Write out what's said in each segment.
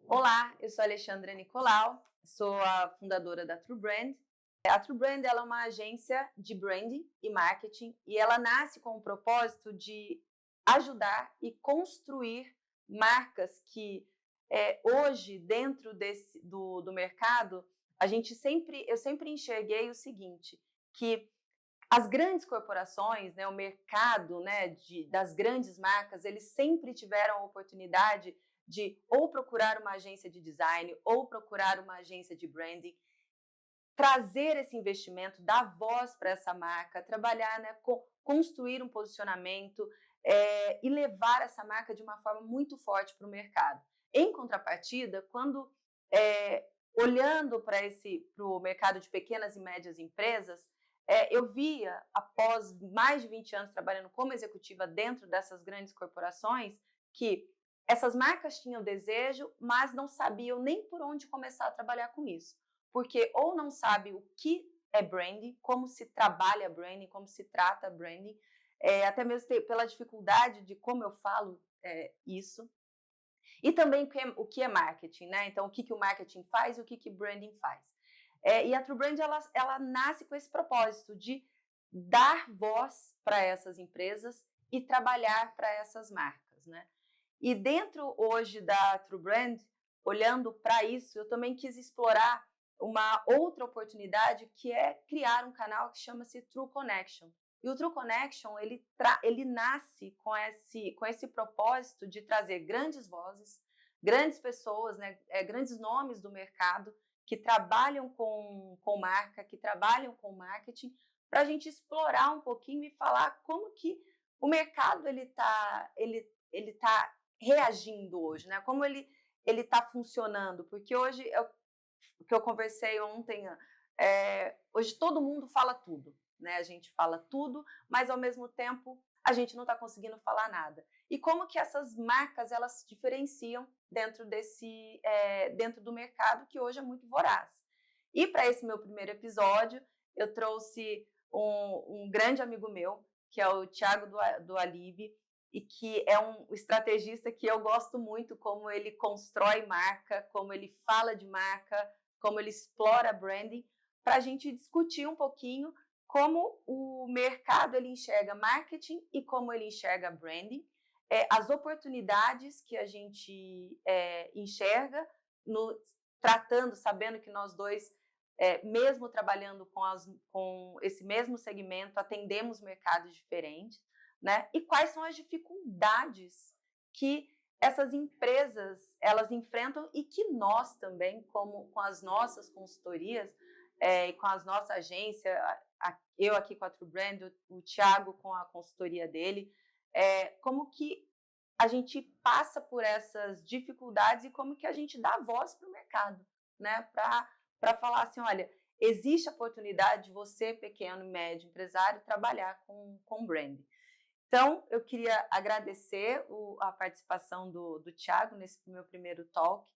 Olá, eu sou a Alexandra Nicolau, sou a fundadora da True Brand. A True Brand ela é uma agência de branding e marketing e ela nasce com o propósito de ajudar e construir marcas que hoje, dentro do mercado, eu sempre enxerguei o seguinte, que as grandes corporações, né, o mercado, né, das grandes marcas, eles sempre tiveram a oportunidade de ou procurar uma agência de design ou procurar uma agência de branding, trazer esse investimento, dar voz para essa marca, trabalhar, né, construir um posicionamento e levar essa marca de uma forma muito forte para o mercado. Em contrapartida, quando olhando para o mercado de pequenas e médias empresas, eu via, após mais de 20 anos trabalhando como executiva dentro dessas grandes corporações, que essas marcas tinham desejo, mas não sabiam nem por onde começar a trabalhar com isso. Porque ou não sabe o que é branding, como se trabalha branding, como se trata branding, até mesmo pela dificuldade de como eu falo isso, e também o que é marketing, né? Então, o que o marketing faz e o que branding faz. E a True Brand, ela nasce com esse propósito de dar voz para essas empresas e trabalhar para essas marcas, né? E dentro hoje da True Brand, olhando para isso, eu também quis explorar uma outra oportunidade, que é criar um canal que chama-se True Connection. E o True Connection, ele nasce com esse propósito de trazer grandes vozes, grandes pessoas, né, grandes nomes do mercado que trabalham com marca, que trabalham com marketing, para a gente explorar um pouquinho e falar como que o mercado ele tá reagindo hoje, né? Como ele está funcionando, porque hoje o que eu conversei ontem, hoje todo mundo fala tudo, né? A gente fala tudo, mas ao mesmo tempo a gente não está conseguindo falar nada. E como que essas marcas elas se diferenciam dentro do mercado que hoje é muito voraz. E para esse meu primeiro episódio, eu trouxe um grande amigo meu, que é o Thiago do Alibe, e que é um estrategista que eu gosto muito, como ele constrói marca, como ele fala de marca, como ele explora branding, para a gente discutir um pouquinho como o mercado ele enxerga marketing e como ele enxerga branding, as oportunidades que a gente enxerga, sabendo que nós dois, mesmo trabalhando com esse mesmo segmento, atendemos mercados diferentes, né? E quais são as dificuldades que essas empresas elas enfrentam e que nós também, como com as nossas consultorias e com as nossas agências, eu aqui com a True Brand, o Thiago com a consultoria dele, como que a gente passa por essas dificuldades e como que a gente dá voz para o mercado, né? Para falar assim, olha, existe a oportunidade de você, pequeno e médio empresário, trabalhar com branding. Então, eu queria agradecer a participação do Thiago nesse meu primeiro talk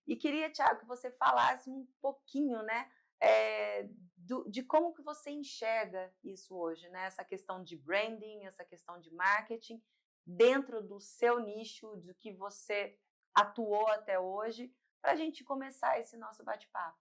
e queria, Thiago, que você falasse um pouquinho, né, de como que você enxerga isso hoje, né, essa questão de branding, essa questão de marketing, dentro do seu nicho, do que você atuou até hoje, para a gente começar esse nosso bate-papo.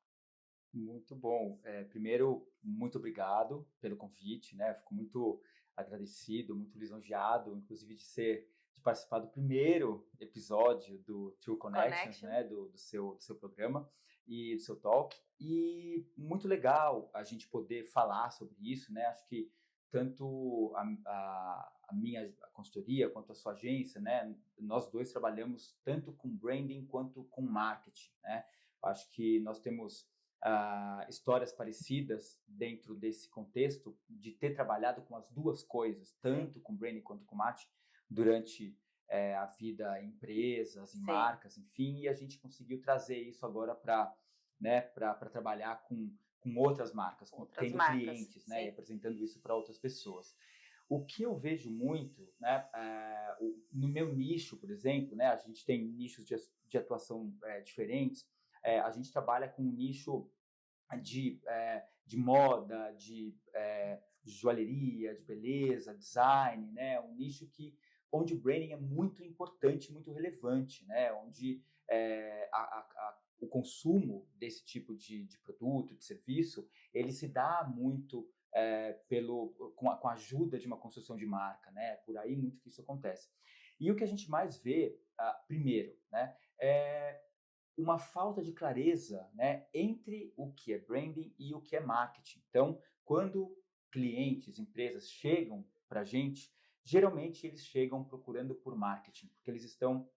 Muito bom. Primeiro, muito obrigado pelo convite, né? Fico muito agradecido, muito lisonjeado, inclusive de participar do primeiro episódio do True Connections, Connection? né? Do seu programa e do seu talk. E muito legal a gente poder falar sobre isso, né? Acho que tanto a minha consultoria quanto a sua agência, né? Nós dois trabalhamos tanto com branding quanto com marketing, né? Acho que nós temos histórias parecidas dentro desse contexto de ter trabalhado com as duas coisas, Sim, tanto com branding quanto com marketing, durante a vida em empresas, em sim. marcas, enfim, e a gente conseguiu trazer isso agora para, né, para trabalhar com outras marcas, Outras tendo marcas, clientes, né, e sim. apresentando isso para outras pessoas. O que eu vejo muito, né, no meu nicho, por exemplo, né, a gente tem nichos de atuação diferentes. A gente trabalha com um nicho de moda, de joalheria, de beleza, design, né? Um nicho onde o branding é muito importante, muito relevante, né? Onde o consumo desse tipo de produto, de serviço, ele se dá muito com a ajuda de uma construção de marca, né? Por aí muito que isso acontece. E o que a gente mais vê, primeiro, né, é uma falta de clareza, né, entre o que é branding e o que é marketing. Então, quando clientes, empresas chegam para a gente, geralmente eles chegam procurando por marketing, porque eles estão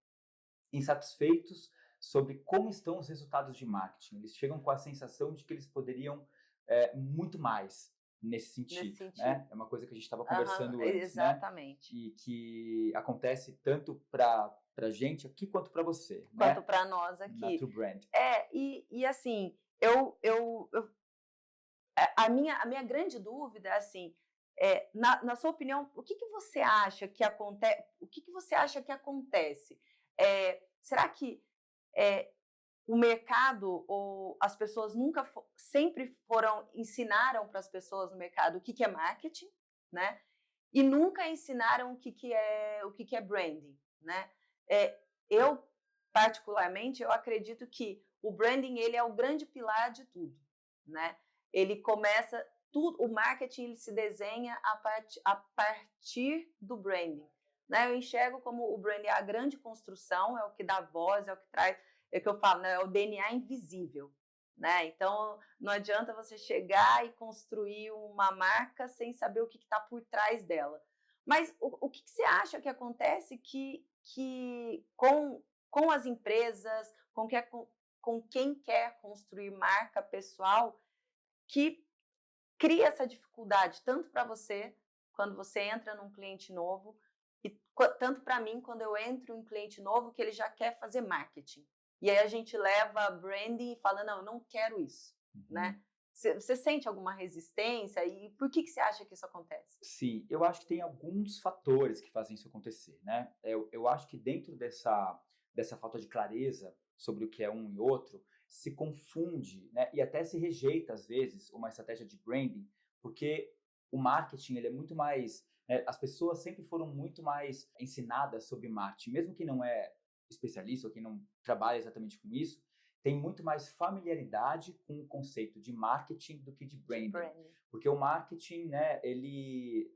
insatisfeitos sobre como estão os resultados de marketing. Eles chegam com a sensação de que eles poderiam muito mais nesse sentido, né? É uma coisa que a gente estava conversando antes, exatamente. né? E que acontece tanto para a gente aqui quanto para você, quanto né? para nós aqui. Na True Brand. E assim, a minha grande dúvida é assim, na sua opinião, o que você acha que acontece? O que você acha que acontece? Será que o mercado ou as pessoas sempre ensinaram para as pessoas no mercado o que é marketing, né? E nunca ensinaram o que é branding, né? Eu particularmente eu acredito que o branding ele é o grande pilar de tudo, né? Ele começa tudo, o marketing ele se desenha a partir do branding, né? Eu enxergo como o branding é a grande construção, é o que dá voz, é o que traz, é o que eu falo, né? É o DNA invisível, né? Então não adianta você chegar e construir uma marca sem saber o que está por trás dela. Mas o que você acha que acontece que com as empresas, com quem quer construir marca pessoal, que cria essa dificuldade, tanto para você, quando você entra num cliente novo, e tanto para mim, quando eu entro em um cliente novo, que ele já quer fazer marketing. E aí a gente leva branding e fala, não, eu não quero isso, né? Você sente alguma resistência? E por que você acha que isso acontece? Sim, eu acho que tem alguns fatores que fazem isso acontecer, né? Eu acho que dentro dessa falta de clareza sobre o que é um e outro, se confunde, né? E até se rejeita, às vezes, uma estratégia de branding, porque o marketing ele é muito mais... né? As pessoas sempre foram muito mais ensinadas sobre marketing, mesmo quem não é especialista ou quem não trabalha exatamente com isso, tem muito mais familiaridade com o conceito de marketing do que de branding. Porque o marketing, né, ele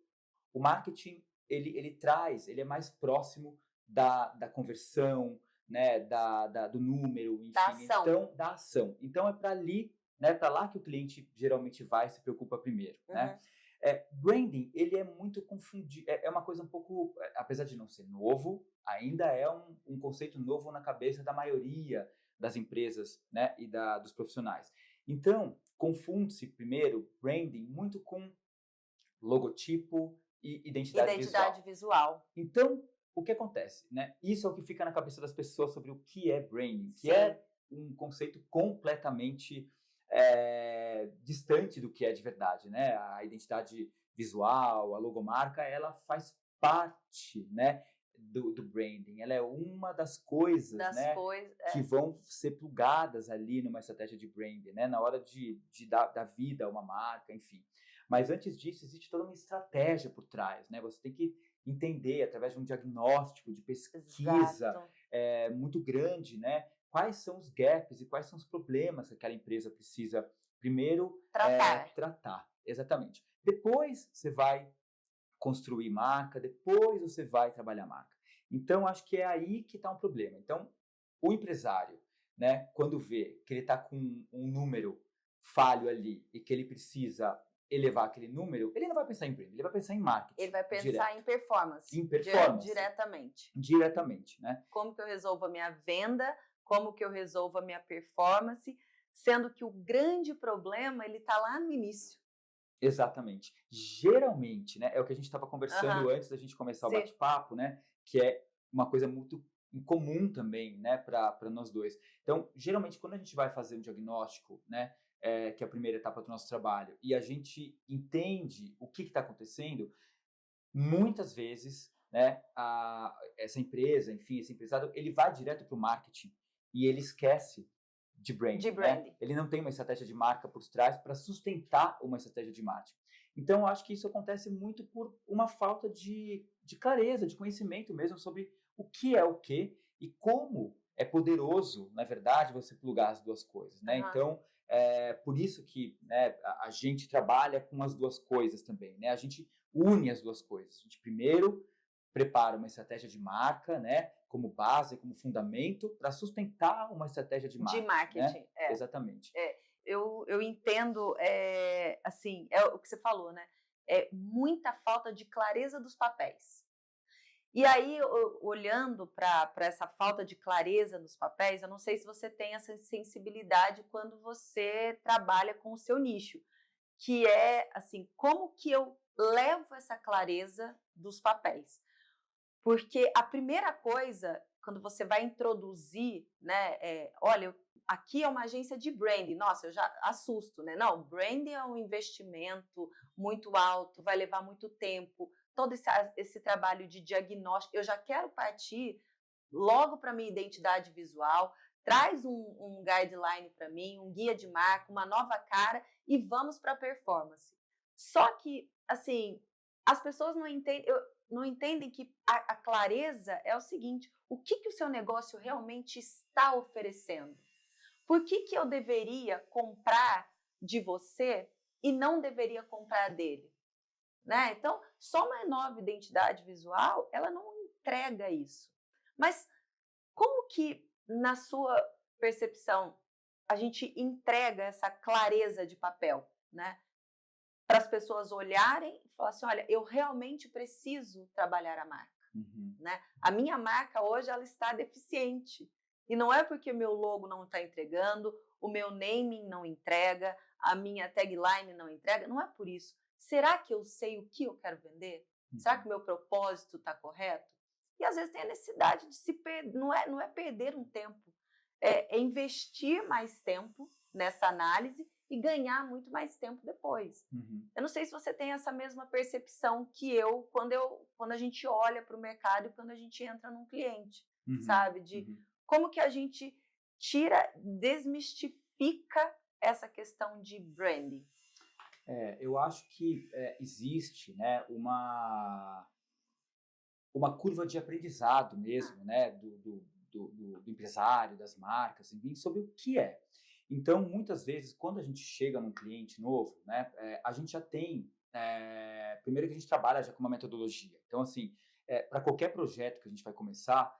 traz, ele é mais próximo da conversão, né, do número, enfim, da ação. Então, da ação. Então, é para ali, né, para lá que o cliente geralmente vai e se preocupa primeiro, né? Branding, ele é muito confundido, é uma coisa um pouco, apesar de não ser novo, ainda é um conceito novo na cabeça da maioria das empresas, né, e dos profissionais. Então, confunde-se primeiro branding muito com logotipo e identidade visual. Então, o que acontece, né? Isso é o que fica na cabeça das pessoas sobre o que é branding, que Sim. é um conceito completamente distante do que é de verdade, né? A identidade visual, a logomarca, ela faz parte, né, do branding. Ela é uma das coisas, né, que vão ser plugadas ali numa estratégia de branding, né, na hora de dar vida a uma marca, enfim. Mas antes disso, existe toda uma estratégia por trás, né? Você tem que entender, através de um diagnóstico, de pesquisa muito grande, né? Quais são os gaps e quais são os problemas que aquela empresa precisa, primeiro, tratar. Exatamente. Depois, você vai construir marca, depois você vai trabalhar marca. Então, acho que é aí que está um problema. Então, o empresário, né, quando vê que ele está com um número falho ali e que ele precisa elevar aquele número, ele não vai pensar em branding, ele vai pensar em marketing. Ele vai pensar em performance. Em performance. Diretamente, né? Como que eu resolvo a minha venda, como que eu resolvo a minha performance, sendo que o grande problema, ele está lá no início. Exatamente. Geralmente, né, é o que a gente estava conversando antes da gente começar o bate-papo, né, que é uma coisa muito incomum também, né, para nós dois. Então, geralmente, quando a gente vai fazer um diagnóstico, né, que é a primeira etapa do nosso trabalho, e a gente entende o que está acontecendo, muitas vezes, né, essa empresa, enfim, esse empresário, ele vai direto para o marketing e ele esquece de branding. Né? Ele não tem uma estratégia de marca por trás para sustentar uma estratégia de marketing. Então, eu acho que isso acontece muito por uma falta de clareza, de conhecimento mesmo sobre o que é o quê e como é poderoso, na verdade, você plugar as duas coisas, né? Aham. Então, por isso que, né, a gente trabalha com as duas coisas também, né? A gente une as duas coisas. A gente primeiro prepara uma estratégia de marca, né, como base, como fundamento, para sustentar uma estratégia de De marketing, né? marketing, é. Exatamente. Eu entendo, assim, é o que você falou, né? É muita falta de clareza dos papéis. E aí, olhando para essa falta de clareza nos papéis, eu não sei se você tem essa sensibilidade quando você trabalha com o seu nicho, que é assim, como que eu levo essa clareza dos papéis? Porque a primeira coisa, quando você vai introduzir, né, olha, aqui é uma agência de branding, nossa, eu já assusto, né? Não, branding é um investimento muito alto, vai levar muito tempo, todo esse trabalho de diagnóstico, eu já quero partir logo para a minha identidade visual, traz um guideline para mim, um guia de marca, uma nova cara e vamos para a performance. Só que, assim, as pessoas não entendem que a clareza é o seguinte: o que o seu negócio realmente está oferecendo? Por que eu deveria comprar de você e não deveria comprar dele? Né? Então, só uma nova identidade visual, ela não entrega isso. Mas como que, na sua percepção, a gente entrega essa clareza de papel, né? Para as pessoas olharem e falar assim, olha, eu realmente preciso trabalhar a marca, Uhum. né? A minha marca hoje ela está deficiente e não é porque o meu logo não está entregando, o meu naming não entrega, a minha tagline não entrega, não é por isso. Será que eu sei o que eu quero vender? Será que o meu propósito está correto? E às vezes tem a necessidade de se perder, não é perder um tempo, é investir mais tempo nessa análise e ganhar muito mais tempo depois. Uhum. Eu não sei se você tem essa mesma percepção que quando a gente olha para o mercado e quando a gente entra num cliente, Uhum. sabe? De Uhum. como que a gente desmistifica essa questão de branding. Eu acho que existe, né, uma curva de aprendizado mesmo, né, do empresário, das marcas, enfim, sobre o que é. Então, muitas vezes, quando a gente chega num cliente novo, né, a gente já tem, primeiro que a gente trabalha já com uma metodologia. Então, assim, para qualquer projeto que a gente vai começar,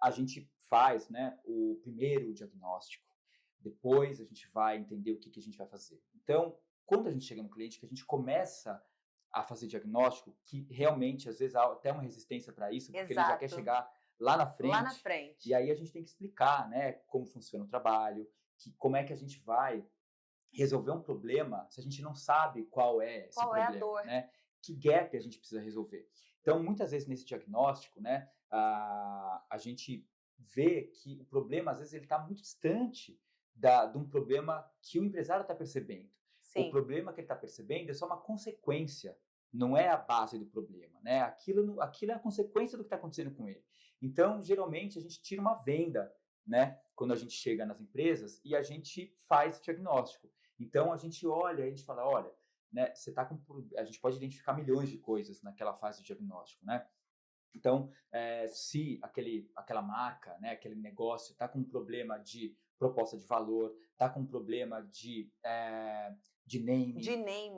a gente faz, né, o primeiro diagnóstico, depois a gente vai entender o que a gente vai fazer. Então, quando a gente chega no cliente, que a gente começa a fazer diagnóstico, que realmente, às vezes, há até uma resistência para isso, porque ele já quer Exato. chegar lá na frente. Lá na frente. E aí a gente tem que explicar, né, como funciona o trabalho, como é que a gente vai resolver um problema se a gente não sabe qual é esse Qual é problema, a dor? né? Que gap a gente precisa resolver. Então, muitas vezes nesse diagnóstico, né, a gente vê que o problema, às vezes, ele está muito distante de um problema que o empresário está percebendo. O Sim. problema que ele está percebendo é só uma consequência, não é a base do problema, né? Aquilo é a consequência do que está acontecendo com ele. Então, geralmente, a gente tira uma venda, né? Quando a gente chega nas empresas e a gente faz o diagnóstico. Então, a gente olha e a gente fala, olha, né, você tá com... A gente pode identificar milhões de coisas naquela fase de diagnóstico, né? Então, se aquela marca, né, aquele negócio está com um problema de proposta de valor, está com um problema de naming,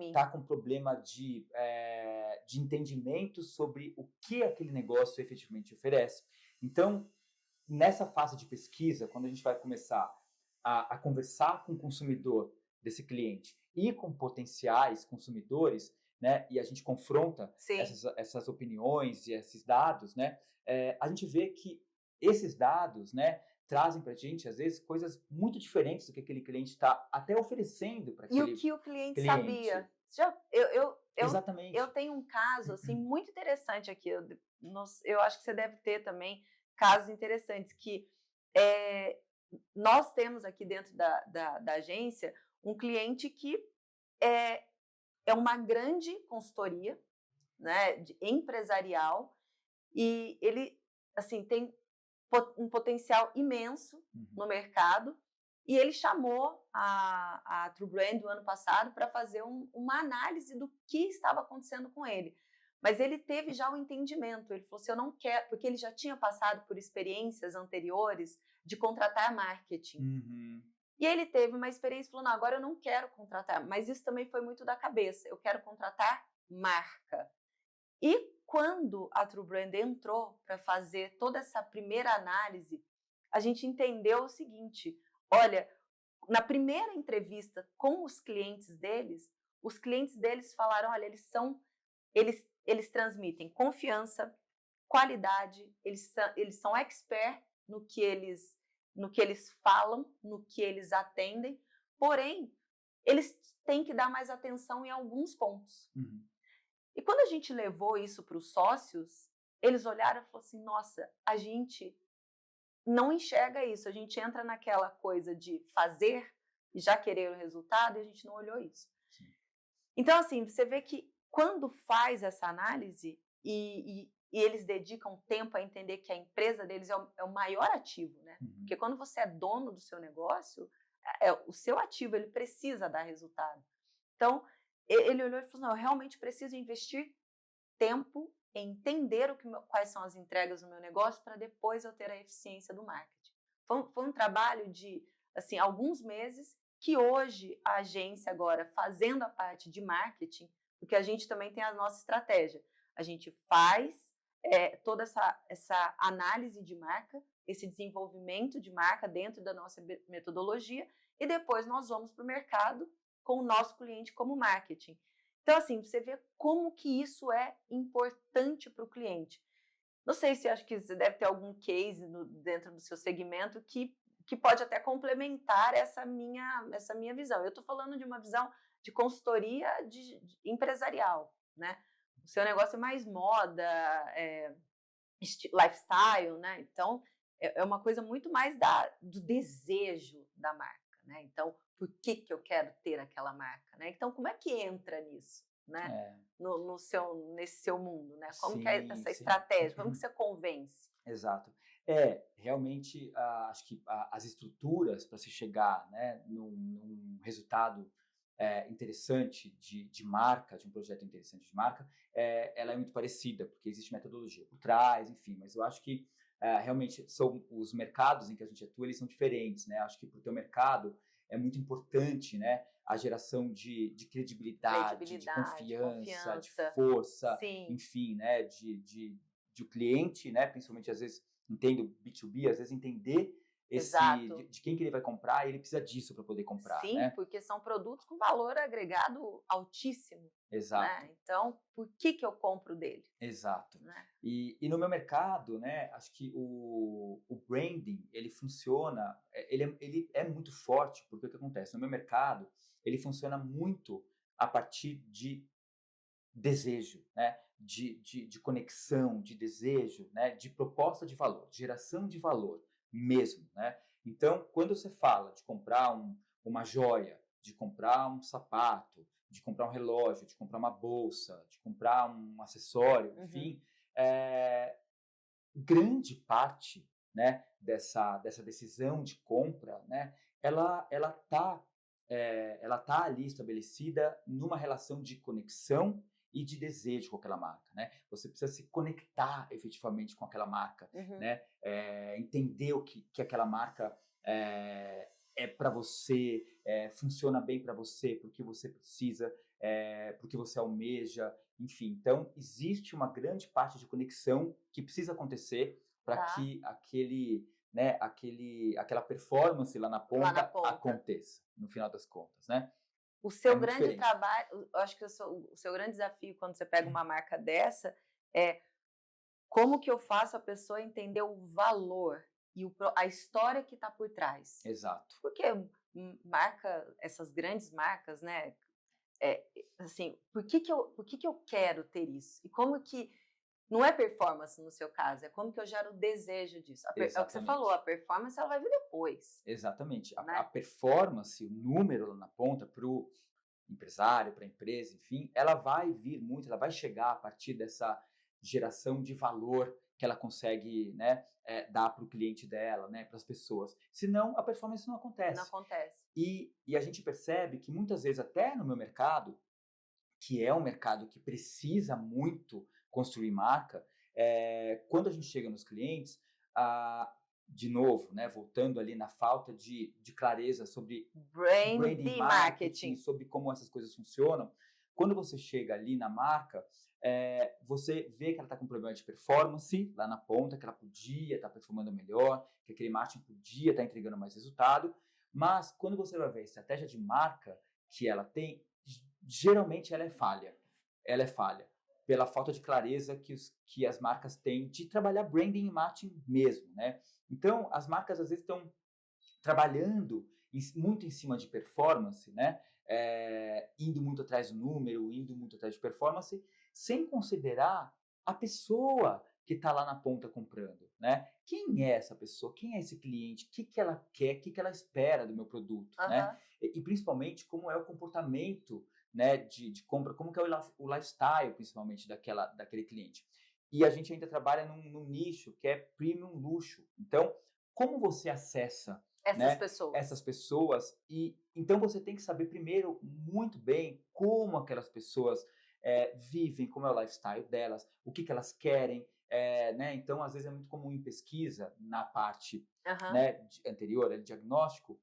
está com um problema de entendimento sobre o que aquele negócio efetivamente oferece. Então, nessa fase de pesquisa, quando a gente vai começar a conversar com o consumidor desse cliente e com potenciais consumidores, né, e a gente confronta essas opiniões e esses dados, né, a gente vê que esses dados, né, trazem para a gente, às vezes, coisas muito diferentes do que aquele cliente está até oferecendo para aquele cliente. E o que o cliente sabia. Exatamente. Eu tenho um caso assim, muito interessante aqui. Eu acho que você deve ter também casos interessantes que nós temos aqui dentro da agência um cliente que é uma grande consultoria, né, empresarial, e ele assim, tem um potencial imenso no mercado, e ele chamou a True Brand no ano passado para fazer uma análise do que estava acontecendo com ele. Mas ele teve já o entendimento, ele falou assim, eu não quero, porque ele já tinha passado por experiências anteriores de contratar marketing. Uhum. E ele teve uma experiência e falou, não, agora eu não quero contratar, mas isso também foi muito da cabeça, eu quero contratar marca. E quando a True Brand entrou para fazer toda essa primeira análise, a gente entendeu o seguinte, olha, na primeira entrevista com os clientes deles falaram, olha, eles transmitem confiança, qualidade, eles são expert no que eles falam, no que eles atendem, porém, eles têm que dar mais atenção em alguns pontos. Uhum. E quando a gente levou isso para os sócios, eles olharam e falaram assim, nossa, a gente não enxerga isso, a gente entra naquela coisa de fazer e já querer o resultado e a gente não olhou isso. Sim. Então, assim, você vê que quando faz essa análise e eles dedicam tempo a entender que a empresa deles é o maior ativo, né? Uhum. Porque quando você é dono do seu negócio, o seu ativo, ele precisa dar resultado. Então, ele olhou e falou, não, eu realmente preciso investir tempo em entender quais são as entregas do meu negócio para depois eu ter a eficiência do marketing. Foi um trabalho de assim, alguns meses que hoje a agência agora, fazendo a parte de marketing, porque a gente também tem a nossa estratégia, a gente faz toda essa análise de marca, esse desenvolvimento de marca dentro da nossa metodologia e depois nós vamos para o mercado com o nosso cliente como marketing. Então, assim, você vê como que isso é importante para o cliente. Não sei se acho que você deve ter algum case dentro do seu segmento que pode até complementar essa minha visão. Eu estou falando de uma visão de consultoria empresarial, né? O seu negócio é mais moda, lifestyle, né? Então, é uma coisa muito mais do desejo da marca, né? Então, por que eu quero ter aquela marca, né? Então, como é que entra nisso, né? Nesse seu mundo, né? Como que é essa estratégia? Como que você convence? Exato. Realmente, acho que as estruturas para se chegar, né, num resultado interessante de marca, de um projeto interessante de marca, ela é muito parecida, porque existe metodologia por trás, enfim, mas eu acho que realmente são os mercados em que a gente atua, eles são diferentes, né? Acho que para o teu mercado é muito importante, né, a geração de credibilidade, de confiança, de força, sim, enfim, né, de o cliente, né, principalmente às vezes entendo B2B, às vezes entender de quem que ele vai comprar, e ele precisa disso para poder comprar, sim, né? porque são produtos com valor agregado altíssimo. Exato. Né? Então, por que eu compro dele? Exato. Né? E no meu mercado, né, acho que o branding, ele funciona, ele é muito forte, porque o que acontece? No meu mercado, ele funciona muito a partir de desejo, né? De conexão, de desejo, né? De proposta de valor, de geração de valor mesmo, né? Então, quando você fala de comprar uma joia, de comprar um sapato, de comprar um relógio, de comprar uma bolsa, de comprar um acessório, enfim, grande parte, né, dessa decisão de compra, né, ela tá ali estabelecida numa relação de conexão e de desejo com aquela marca, né? Você precisa se conectar efetivamente com aquela marca, né? Entender o que aquela marca é para você, funciona bem para você, porque você precisa, porque você almeja, enfim. Então, existe uma grande parte de conexão que precisa acontecer para que aquela performance lá na ponta aconteça, no final das contas, né? O seu grande trabalho, eu acho que o seu grande desafio quando você pega uma marca dessa é como que eu faço a pessoa entender o valor e a história que está por trás. Exato. Porque essas grandes marcas, né? Assim, por que eu quero ter isso? E como que não é performance no seu caso, é como que eu gero o desejo disso. É o que você falou, a performance ela vai vir depois. Exatamente. Né? A performance, o número lá na ponta para o empresário, para a empresa, enfim, ela vai vir muito, ela vai chegar a partir dessa geração de valor que ela consegue, né, dar para o cliente dela, né, para as pessoas. Senão, a performance não acontece. Não acontece. E a gente percebe que muitas vezes, até no meu mercado, que é um mercado que precisa muito construir marca, quando a gente chega nos clientes, de novo, né, voltando ali na falta de clareza sobre Brand branding e marketing, marketing. sobre como essas coisas funcionam, quando você chega ali na marca, você vê que ela está com um problema de performance lá na ponta, que ela podia estar performando melhor, que aquele marketing podia estar entregando mais resultado, mas quando você vai ver a estratégia de marca que ela tem, geralmente ela é falha. Ela é falha pela falta de clareza que as marcas têm de trabalhar branding e marketing mesmo, né? Então, as marcas às vezes estão trabalhando muito em cima de performance, né? Indo muito atrás do número, indo muito atrás de performance, sem considerar a pessoa que está lá na ponta comprando, né? Quem é essa pessoa? Quem é esse cliente? O que ela quer? O que ela espera do meu produto, né? Aham. E principalmente como é o comportamento, né, de compra, como que é o lifestyle, principalmente, daquele cliente. E a gente ainda trabalha num nicho que é premium luxo. Então, como você acessa, Essas né, pessoas. essas pessoas? E então você tem que saber primeiro muito bem como aquelas pessoas vivem, como é o lifestyle delas, o que elas querem, né? Então, às vezes é muito comum em pesquisa, na parte, Aham. né, anterior, diagnóstico,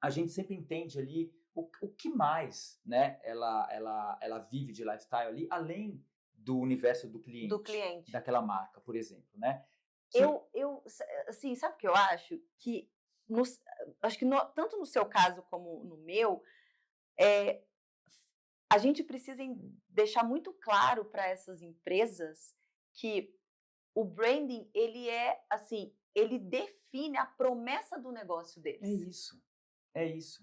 a gente sempre entende ali o que mais, né, ela vive de lifestyle ali, além do universo do Do cliente, cliente. daquela marca, por exemplo, né? Que, Assim, sabe o que eu acho? Que, nos, acho que tanto no seu caso como no meu, é, a gente precisa deixar muito claro para essas empresas que o branding, ele é, assim, ele define a promessa do negócio é deles, isso, é isso,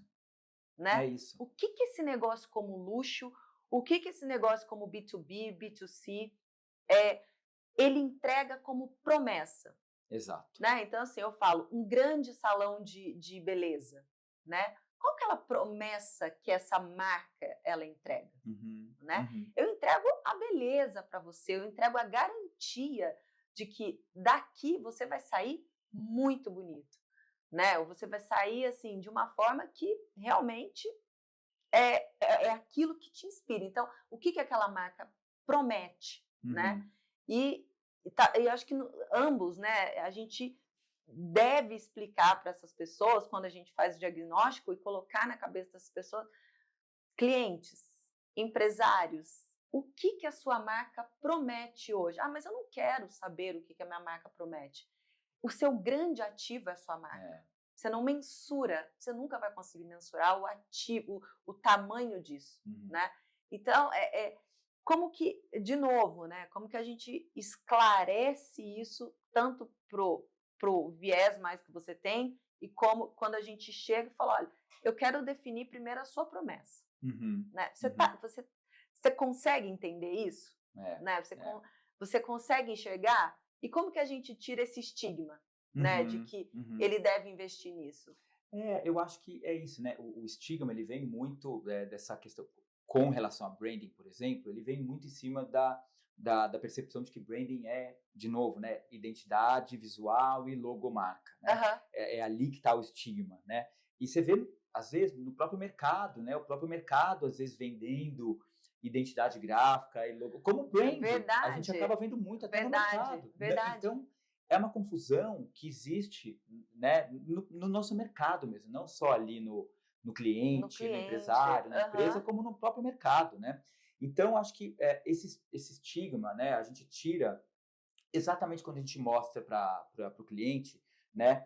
é né? isso. O que que esse negócio como luxo, o que que esse negócio como B2B, B2C, ele entrega como promessa, Exato. né? Então, assim, eu falo, um grande salão de beleza, né? Qual que é a promessa que essa marca ela entrega, Uhum, né? uhum, Eu entrego a beleza para você, eu entrego a garantia de que daqui você vai sair muito bonito, né? Ou você vai sair assim de uma forma que realmente é aquilo que te inspira. Então, o que que aquela marca promete, né? uhum. E, eu acho que ambos, né? A gente deve explicar para essas pessoas quando a gente faz o diagnóstico e colocar na cabeça dessas pessoas, clientes, empresários, o que que a sua marca promete hoje? Ah, mas eu não quero saber o que que a minha marca promete. O seu grande ativo é a sua marca. É. Você não mensura, você nunca vai conseguir mensurar o ativo, o tamanho disso, Uhum, né? Então, como que, de novo, né? Como que a gente esclarece isso tanto pro viés mais que você tem e como quando a gente chega e fala, olha, eu quero definir primeiro a sua promessa, uhum, né? uhum. Você consegue entender isso, É, né? é. Você consegue enxergar? E como que a gente tira esse estigma, né? De Uhum, que uhum. ele deve investir nisso. Eu acho que é isso, né? O estigma, ele vem muito dessa questão, com relação a branding, por exemplo, ele vem muito em cima da percepção de que branding é, de novo, né? Identidade visual e logomarca, né? Aham. É ali que está o estigma, né? E você vê, às vezes, no próprio mercado, né? O próprio mercado, às vezes, vendendo identidade gráfica e logo, como branding, a gente Verdade, acaba vendo muito até no verdade, mercado, né? verdade. Então, é uma confusão que existe, né, no nosso mercado mesmo, não só ali no No cliente, no cliente, empresário, na empresa, aham. como no próprio mercado, né? Então, acho que esse estigma, né, a gente tira exatamente quando a gente mostra para o cliente, né,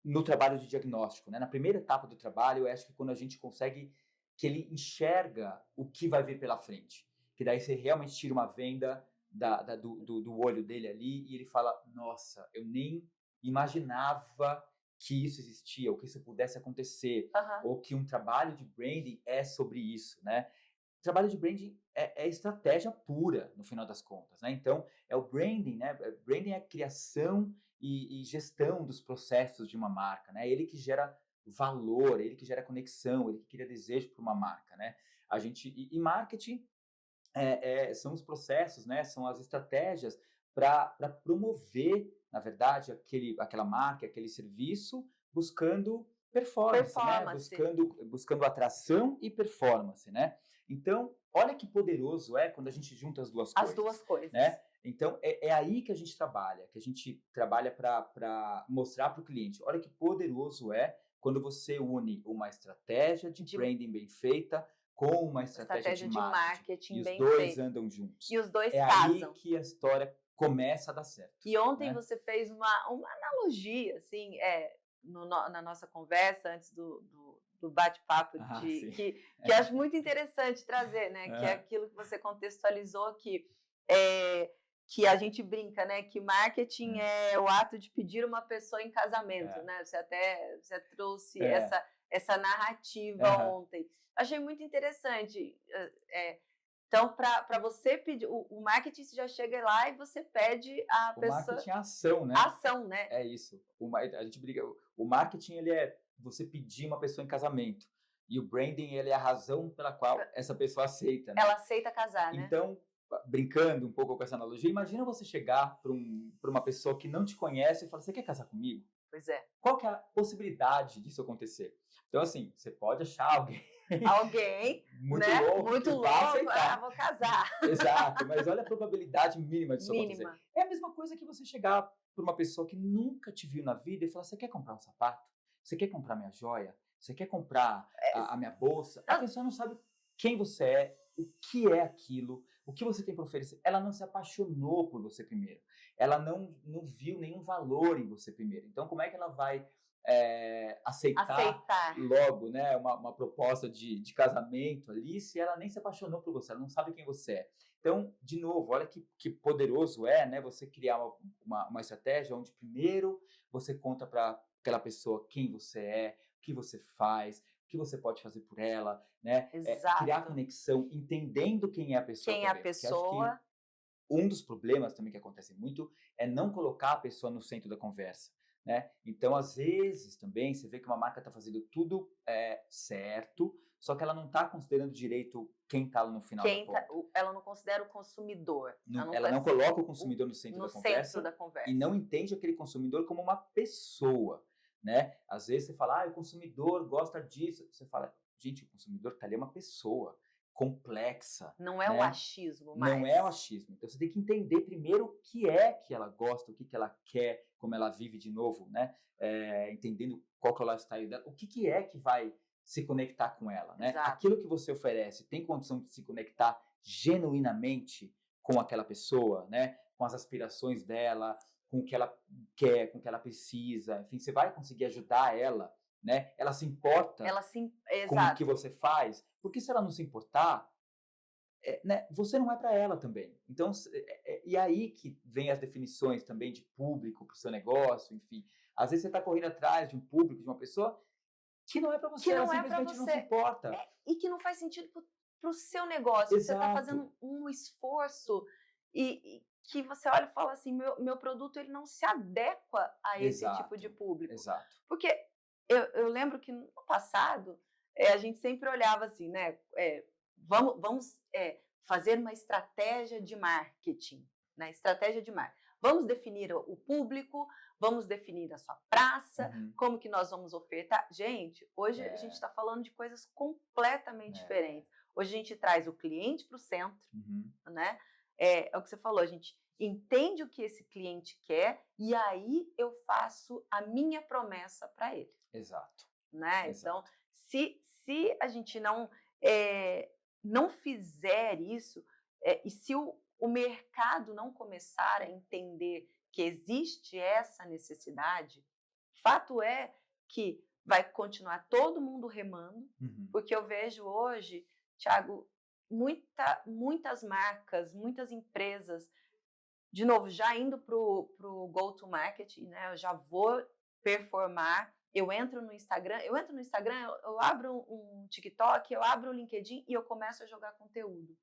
no trabalho de diagnóstico, né? Na primeira etapa do trabalho, eu acho que quando a gente consegue que ele enxerga o que vai vir pela frente, que daí você realmente tira uma venda do olho dele ali e ele fala, nossa, eu nem imaginava que isso existia, ou que isso pudesse acontecer, Aham. ou que um trabalho de branding é sobre isso, né? Trabalho de branding é estratégia pura, no final das contas, né? Então, é o branding, né? Branding é a criação e gestão dos processos de uma marca, né? Ele que gera valor, ele que gera conexão, ele que cria desejo para uma marca, né? E marketing são os processos, né? São as estratégias para promover, na verdade, aquela marca, aquele serviço, buscando performance, né? Performance. Buscando atração e performance, né? Então, olha que poderoso é quando a gente junta as duas As coisas, duas coisas. né? Então, é aí que a gente trabalha para mostrar para o cliente. Olha que poderoso é quando você une uma estratégia de branding bem feita com uma estratégia de marketing. E os bem dois feita. andam juntos. E os dois É casam. aí que a história começa a dar certo. E ontem né? você fez uma analogia, assim, na nossa conversa, antes do bate-papo, Sim. que acho muito interessante trazer, né? Que é aquilo que você contextualizou aqui. Que a gente brinca, né? Que marketing é o ato de pedir uma pessoa em casamento, né? Você trouxe essa narrativa ontem. Achei muito interessante. Então, para você pedir, o marketing já chega lá e você pede a pessoa... O marketing é ação, né? Ação, né? É isso. A gente briga. O marketing, ele é você pedir uma pessoa em casamento. E o branding, ele é a razão pela qual essa pessoa aceita, né? Ela aceita casar, né? Então, brincando um pouco com essa analogia, imagina você chegar para uma pessoa que não te conhece e falar, você quer casar comigo? Pois é. Qual que é a possibilidade disso acontecer? Então, assim, você pode achar alguém muito louco, muito louco, aceitar. Vou casar. Exato, mas olha a probabilidade mínima disso acontecer. É a mesma coisa que você chegar para uma pessoa que nunca te viu na vida e falar, você quer comprar um sapato? Você quer comprar minha joia? Você quer comprar a minha bolsa? A pessoa não sabe quem você é, o que é aquilo, o que você tem para oferecer. Ela não se apaixonou por você primeiro. Ela não viu nenhum valor em você primeiro. Então, como é que ela vai aceitar logo, né, uma proposta de casamento ali, se ela nem se apaixonou por você, ela não sabe quem você é. Então, de novo, olha que poderoso né, você criar uma estratégia onde primeiro você conta para aquela pessoa quem você é, o que você faz, o que você pode fazer por ela, né? Criar conexão, entendendo quem é a pessoa. Quem é a pessoa. Acho que um dos problemas também que acontece muito é não colocar a pessoa no centro da conversa. Né? Então, às vezes, também, você vê que uma marca está fazendo tudo certo, só que ela não está considerando direito quem está no final da ponta. Ela não considera o consumidor. Ela não coloca o consumidor no centro da conversa e não entende aquele consumidor como uma pessoa. Né? Às vezes você fala, o consumidor gosta disso. Você fala, gente, o consumidor está ali é uma pessoa complexa. Não é né? um achismo, mas... Não é o achismo. Então, você tem que entender primeiro o que é que ela gosta, o que ela quer, como ela vive de novo, né? Entendendo qual que é o lifestyle dela, o que é que vai se conectar com ela, né? Aquilo que você oferece tem condição de se conectar genuinamente com aquela pessoa, né? Com as aspirações dela, com o que ela quer, com o que ela precisa. Enfim, você vai conseguir ajudar ela, né? Ela se importa com o que você faz, porque se ela não se importar, né, você não é para ela também. Então, e aí que vem as definições também de público para o seu negócio, enfim. Às vezes você está correndo atrás de um público, de uma pessoa que não é para você, ela simplesmente não se importa. E que não faz sentido para o seu negócio. Exato. Você está fazendo um esforço e que você olha e fala assim, meu produto ele não se adequa a esse tipo de público. Exato. Porque eu lembro que no passado a gente sempre olhava assim, né? Vamos fazer uma estratégia de marketing, né? Estratégia de marketing. Vamos definir o público, vamos definir a sua praça, como que nós vamos ofertar. Gente, hoje a gente está falando de coisas completamente diferentes. Hoje a gente traz o cliente para o centro, né? É o que você falou, a gente entende o que esse cliente quer e aí eu faço a minha promessa para ele. Exato. Né? Exato. Então, se a gente não fizer isso, e se o mercado não começar a entender que existe essa necessidade, fato é que vai continuar todo mundo remando, porque eu vejo hoje, Thiago, muitas marcas, muitas empresas, de novo, já indo para o go-to-market, né? Eu já vou performar. Eu entro no Instagram, eu abro um TikTok, eu abro o LinkedIn e eu começo a jogar conteúdo.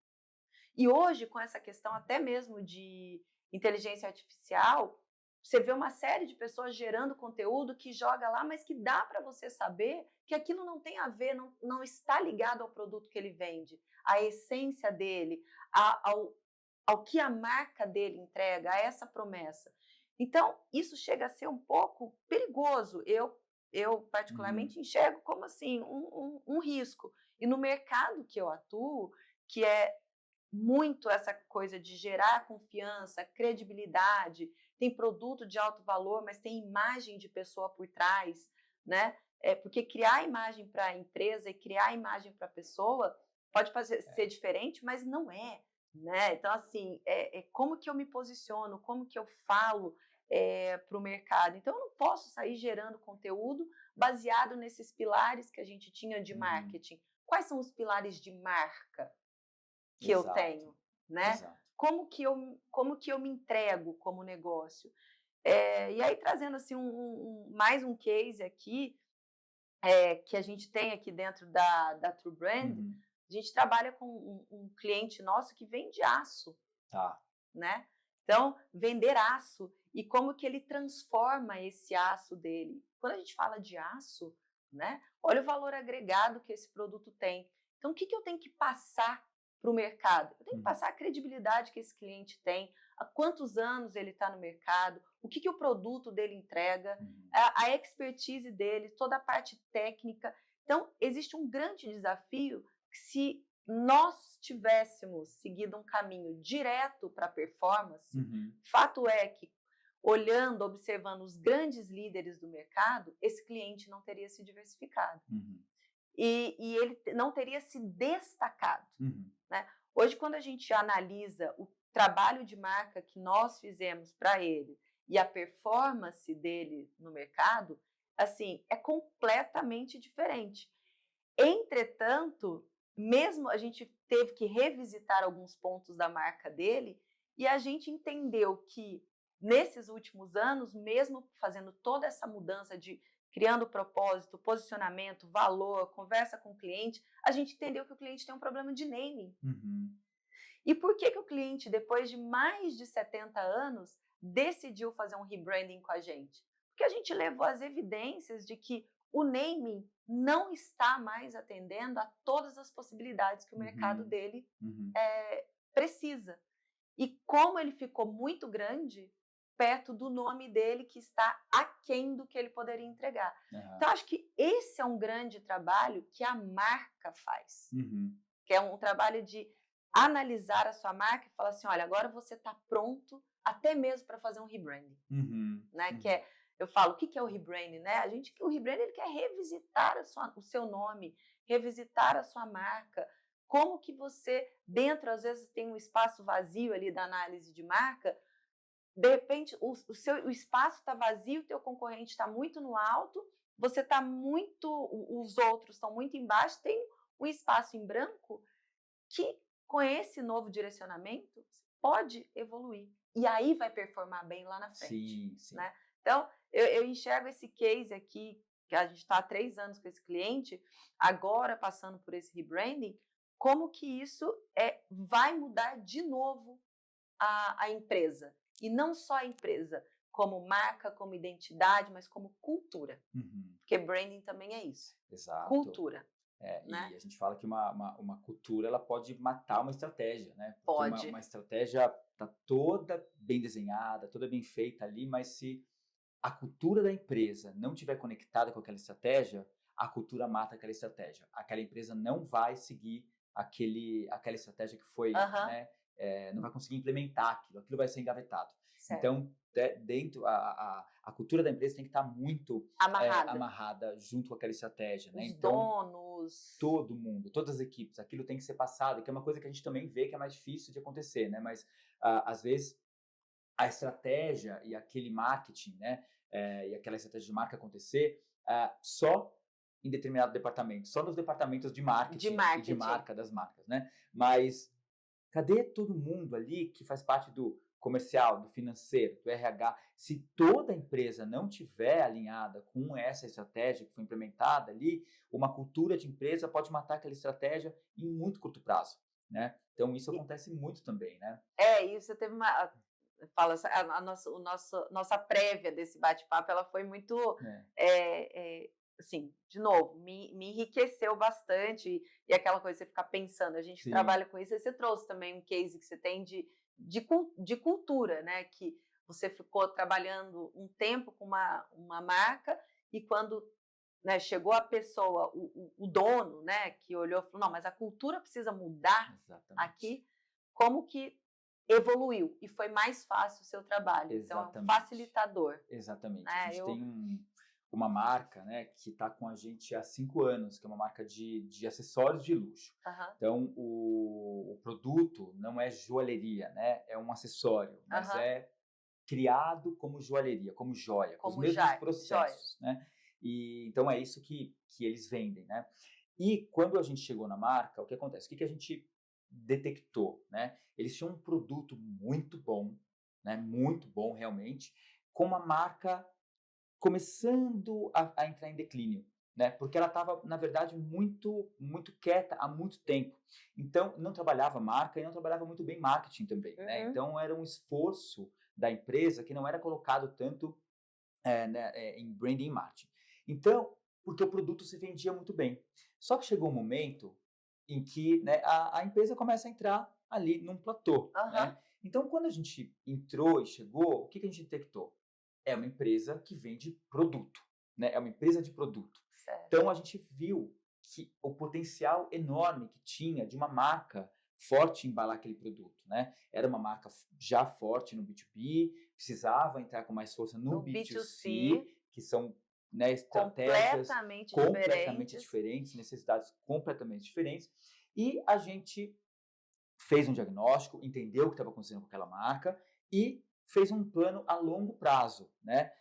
E hoje, com essa questão até mesmo de inteligência artificial, você vê uma série de pessoas gerando conteúdo que joga lá, mas que dá para você saber que aquilo não tem a ver, não está ligado ao produto que ele vende, à essência dele, ao que a marca dele entrega, a essa promessa. Então, isso chega a ser um pouco perigoso. Eu eu particularmente enxergo como assim um risco. E no mercado que eu atuo, que é muito essa coisa de gerar confiança, credibilidade, tem produto de alto valor, mas tem imagem de pessoa por trás, né? Porque criar imagem para a empresa e criar imagem para a pessoa pode ser diferente, mas não é, né? Então, assim, como que eu me posiciono, como que eu falo para o mercado. Então, eu não posso sair gerando conteúdo baseado nesses pilares que a gente tinha de marketing. Quais são os pilares de marca que eu tenho, né? Exato. Como que eu me entrego como negócio? E aí, trazendo assim, mais um case aqui, que a gente tem aqui dentro da True Brand, a gente trabalha com um cliente nosso que vende aço, né? Então, vender aço e como que ele transforma esse aço dele. Quando a gente fala de aço, né? Olha o valor agregado que esse produto tem. Então, o que eu tenho que passar para o mercado? Eu tenho que passar a credibilidade que esse cliente tem, há quantos anos ele está no mercado, o que o produto dele entrega, a expertise dele, toda a parte técnica. Então, existe um grande desafio que, se nós tivéssemos seguido um caminho direto para a performance, fato é que, olhando, observando os grandes líderes do mercado, esse cliente não teria se diversificado. E ele não teria se destacado. Né? Hoje, quando a gente analisa o trabalho de marca que nós fizemos para ele e a performance dele no mercado, assim, é completamente diferente. Entretanto, mesmo a gente teve que revisitar alguns pontos da marca dele e a gente entendeu que, nesses últimos anos, mesmo fazendo toda essa mudança de criando propósito, posicionamento, valor, conversa com o cliente, a gente entendeu que o cliente tem um problema de naming. E por que o cliente, depois de mais de 70 anos, decidiu fazer um rebranding com a gente? Porque a gente levou as evidências de que o naming não está mais atendendo a todas as possibilidades que o mercado dele precisa. E como ele ficou muito grande, perto do nome dele, que está aquém do que ele poderia entregar. Então, acho que esse é um grande trabalho que a marca faz. Que é um trabalho de analisar a sua marca e falar assim, olha, agora você está pronto até mesmo para fazer um rebranding. Né? Que eu falo, o que é o rebranding? Né? O rebranding, ele quer revisitar o seu nome, revisitar a sua marca. Como que você, dentro, às vezes, tem um espaço vazio ali da análise de marca, de repente o espaço está vazio, o teu concorrente está muito no alto, você está muito, os outros estão muito embaixo, tem um espaço em branco que, com esse novo direcionamento, pode evoluir. E aí vai performar bem lá na frente. Sim. Né? Então, eu enxergo esse case aqui, que a gente está há 3 anos com esse cliente, agora passando por esse rebranding, como que isso vai mudar de novo a empresa. E não só a empresa, como marca, como identidade, mas como cultura. Porque branding também é isso. Exato. Cultura. Né? E a gente fala que uma cultura, ela pode matar uma estratégia, né? Porque Pode. Uma estratégia está toda bem desenhada, toda bem feita ali, mas se a cultura da empresa não estiver conectada com aquela estratégia, a cultura mata aquela estratégia. Aquela empresa não vai seguir aquela estratégia que foi, né? Não vai conseguir implementar aquilo vai ser engavetado. Certo. Então, dentro, a cultura da empresa tem que estar muito amarrada junto com aquela estratégia. Né? Os então, donos. Todo mundo, todas as equipes, aquilo tem que ser passado, que é uma coisa que a gente também vê que é mais difícil de acontecer, né? Mas, às vezes, a estratégia e aquele marketing, né? E aquela estratégia de marca acontecer só em determinado departamento, só nos departamentos de marketing. E de marca das marcas, né? Mas cadê todo mundo ali que faz parte do comercial, do financeiro, do RH? Se toda a empresa não tiver alinhada com essa estratégia que foi implementada ali, uma cultura de empresa pode matar aquela estratégia em muito curto prazo, né? Então, isso acontece muito também, né? Isso teve uma... Fala, nossa prévia desse bate-papo, ela foi muito... assim, de novo, me enriqueceu bastante, e aquela coisa de você ficar pensando, a gente que trabalha com isso, aí você trouxe também um case que você tem de cultura, né, que você ficou trabalhando um tempo com uma marca, e quando né, chegou a pessoa, o dono, né, que olhou e falou, não, mas a cultura precisa mudar Exatamente. aqui, como que evoluiu e foi mais fácil o seu trabalho. Então, é um Exatamente. facilitador. Exatamente. A Né? gente tem uma marca, né, que está com a gente há 5 anos, que é uma marca de acessórios de luxo. Aham, Então, o produto não é joalheria, né? É um acessório, mas aham, é criado como joalheria, como joia, com os como mesmos joia. processos, né? E então é isso que eles vendem, né? E quando a gente chegou na marca, o que acontece? O que a gente detectou, né? Eles tinham um produto muito bom, né? Muito bom realmente, com uma marca começando a entrar em declínio, né? Porque ela estava, na verdade, muito quieta há muito tempo. Então, não trabalhava marca e não trabalhava muito bem marketing também, né? Uhum. Então, era um esforço da empresa que não era colocado tanto em branding e marketing. Então, porque o produto se vendia muito bem. Só que chegou um momento em que, né, a empresa começa a entrar ali num platô, Aham. né? Então, quando a gente entrou e chegou, o que a gente detectou? É uma empresa que vende produto, né? É uma empresa de produto. Certo. Então, a gente viu que o potencial enorme que tinha de uma marca forte em embalar aquele produto, né? Era uma marca já forte no B2B, precisava entrar com mais força no No B2C, B2C, que são, né, estratégias completamente completamente diferentes. diferentes, necessidades completamente diferentes. E a gente fez um diagnóstico, entendeu o que estava acontecendo com aquela marca e fez um plano a longo prazo, né?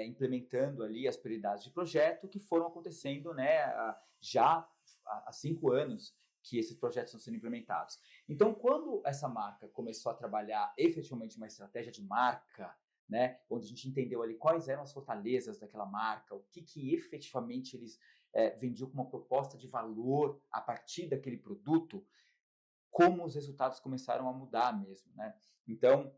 Implementando ali as prioridades de projeto que foram acontecendo, né, já há 5 anos que esses projetos estão sendo implementados. Então, quando essa marca começou a trabalhar efetivamente uma estratégia de marca, né, onde a gente entendeu ali quais eram as fortalezas daquela marca, o que efetivamente eles vendiam como uma proposta de valor a partir daquele produto, como os resultados começaram a mudar mesmo, né? Então,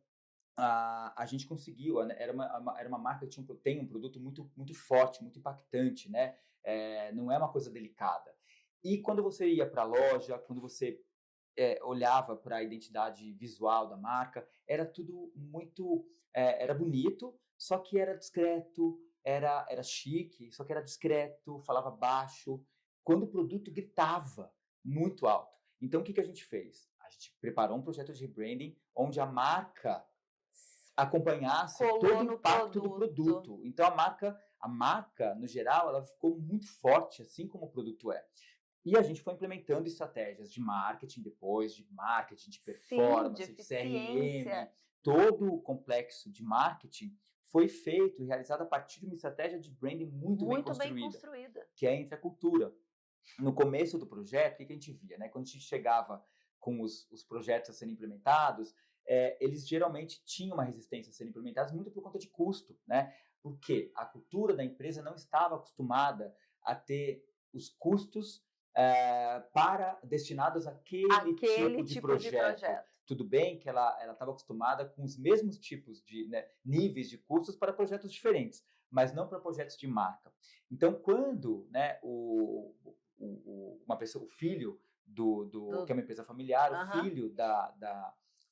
a gente conseguiu, né, era uma marca que tem um produto muito forte, muito impactante, né? Não é uma coisa delicada. E quando você ia para a loja, quando você olhava para a identidade visual da marca, era tudo muito, era bonito, só que era discreto, era chique, só que era discreto, falava baixo, quando o produto gritava muito alto. Então, o que a gente fez? A gente preparou um projeto de rebranding onde a marca acompanhasse Colou todo o no impacto do produto. produto. Então, a marca, no geral, ela ficou muito forte, assim como o produto é. E a gente foi implementando estratégias de marketing depois, de marketing, de Sim, de performance, de CRM, eficiência. todo o complexo de marketing foi feito e realizado a partir de uma estratégia de branding muito bem Muito bem construída, construída. que é entre a cultura. No começo do projeto, o que a gente via, né? Quando a gente chegava com os projetos a serem implementados, eles geralmente tinham uma resistência a serem implementados muito por conta de custo, né? Porque a cultura da empresa não estava acostumada a ter os custos destinados àquele tipo de projeto. Tudo bem que ela estava acostumada com os mesmos tipos de, né, níveis de custos para projetos diferentes, mas não para projetos de marca. Então, quando, né, uma pessoa, o filho que é uma empresa familiar, o Aham. filho